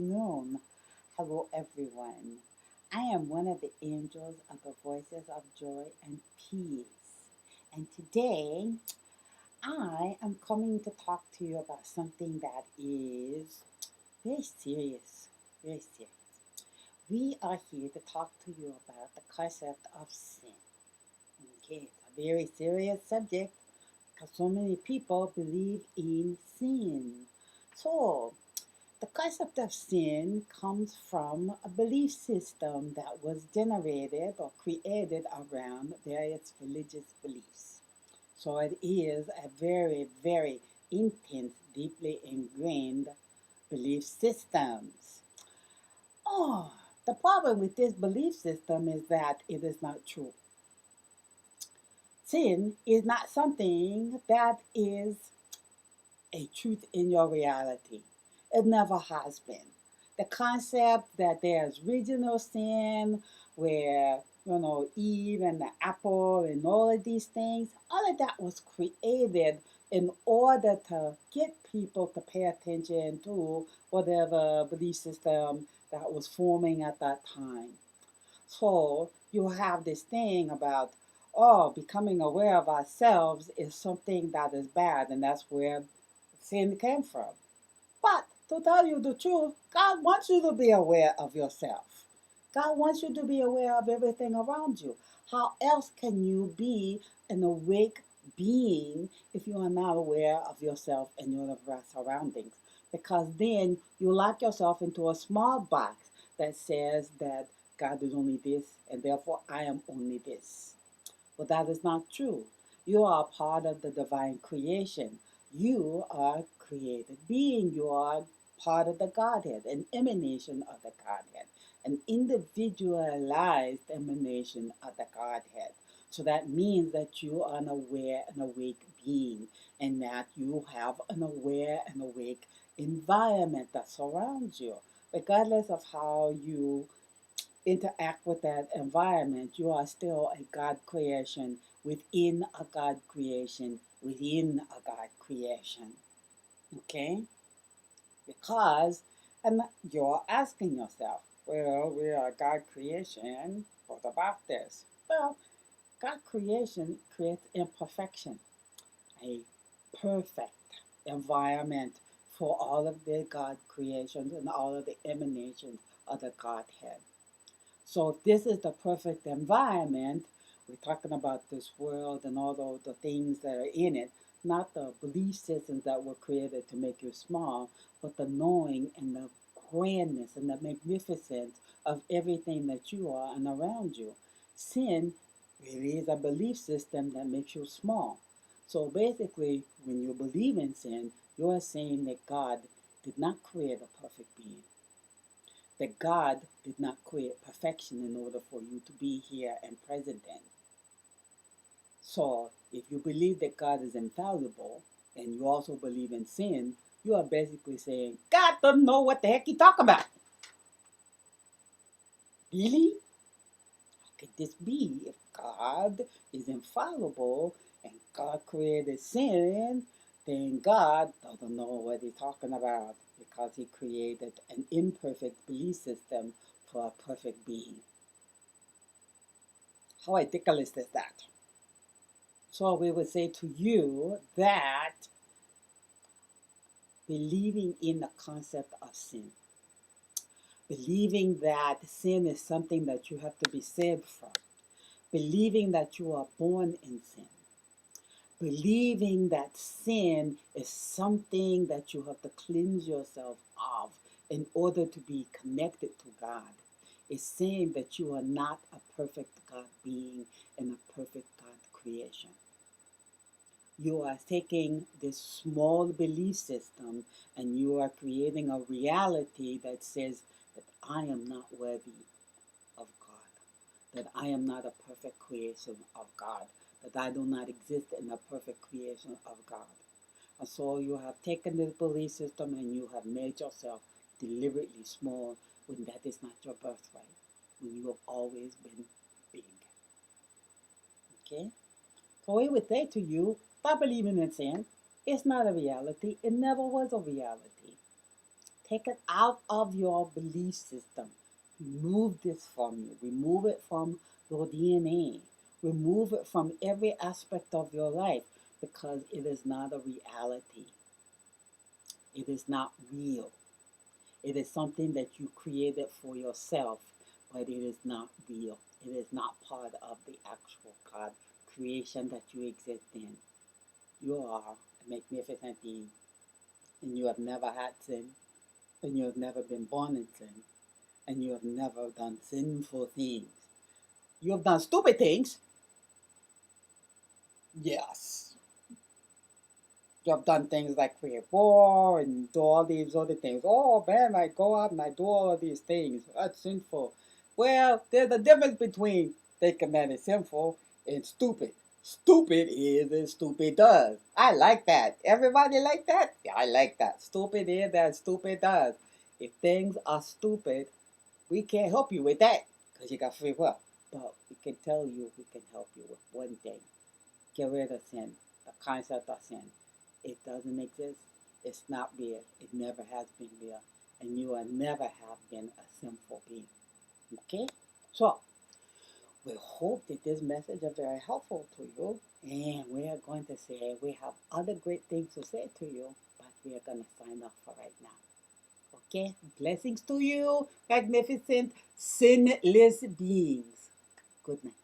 afternoon. Hello, everyone. I am one of the angels of the Voices of Joy and Peace. And today, I am coming to talk to you about something that is very serious. Very serious. We are here to talk to you about the concept of sin. Okay, it's a very serious subject because so many people believe in sin. So, the concept of sin comes from a belief system that was generated or created around various religious beliefs. So it is a very, very intense, deeply ingrained belief systems. Oh, the problem with this belief system is that it is not true. Sin is not something that is a truth in your reality. It never has been. The concept that there's original sin, where Eve and the apple and all of these things, all of that was created in order to get people to pay attention to whatever belief system that was forming at that time. So you have this thing about, oh, becoming aware of ourselves is something that is bad, and that's where sin came from. But to tell you the truth, God wants you to be aware of yourself. God wants you to be aware of everything around you. How else can you be an awake being if you are not aware of yourself and your surroundings? Because then you lock yourself into a small box that says that God is only this and therefore I am only this. But that is not true. You are part of the divine creation. You are a created being. You are part of the Godhead, an emanation of the Godhead, an individualized emanation of the Godhead. So that means that you are an aware and awake being, and that you have an aware and awake environment that surrounds you. Regardless of how you interact with that environment, you are still a God creation within a God creation within a God creation. Okay? Because, and you're asking yourself, well, we are God creation. What about this? Well, God creation creates imperfection, a perfect environment for all of the God creations and all of the emanations of the Godhead. So if this is the perfect environment, we're talking about this world and all the things that are in it, not the belief systems that were created to make you small, but the knowing and the grandness and the magnificence of everything that you are and around you. Sin really is a belief system that makes you small. So basically, when you believe in sin, you are saying that God did not create a perfect being, that God did not create perfection in order for you to be here and present in. So, if you believe that God is infallible and you also believe in sin, you are basically saying, God doesn't know what the heck he talking about. Really? How could this be? If God is infallible and God created sin, then God doesn't know what he's talking about because he created an imperfect belief system for a perfect being. How ridiculous is that? So we would say to you that believing in the concept of sin, believing that sin is something that you have to be saved from, believing that you are born in sin, believing that sin is something that you have to cleanse yourself of in order to be connected to God, is saying that you are not a perfect God being and a perfect God creation. You are taking this small belief system and you are creating a reality that says that I am not worthy of God, that I am not a perfect creation of God, that I do not exist in a perfect creation of God. And so you have taken this belief system and you have made yourself deliberately small when that is not your birthright, when you have always been big. Okay? So we would say to you, stop believing in sin. It's not a reality. It never was a reality. Take it out of your belief system. Remove this from you. Remove it from your DNA. Remove it from every aspect of your life because it is not a reality. It is not real. It is something that you created for yourself, but it is not real. It is not part of the actual God creation that you exist in. You are a magnificent being, and you have never had sin, and you have never been born in sin, and you have never done sinful things. You have done stupid things, yes. You have done things like create war and do all these other things. Oh man, I go out and I do all of these things. That's sinful. Well, there's a difference between thinking that it's sinful and stupid. Stupid is and stupid does. I like that. Everybody like that? Yeah, I like that. Stupid is and stupid does. If things are stupid, we can't help you with that because you got free will. But we can tell you, we can help you with one thing. Get rid of sin, the concept of sin. It doesn't exist. It's not real. It never has been real. And you will never have been a sinful being. Okay? So, we hope that this message is very helpful to you. And we are going to say, we have other great things to say to you, but we are going to sign off for right now. Okay? Blessings to you, magnificent, sinless beings. Good night.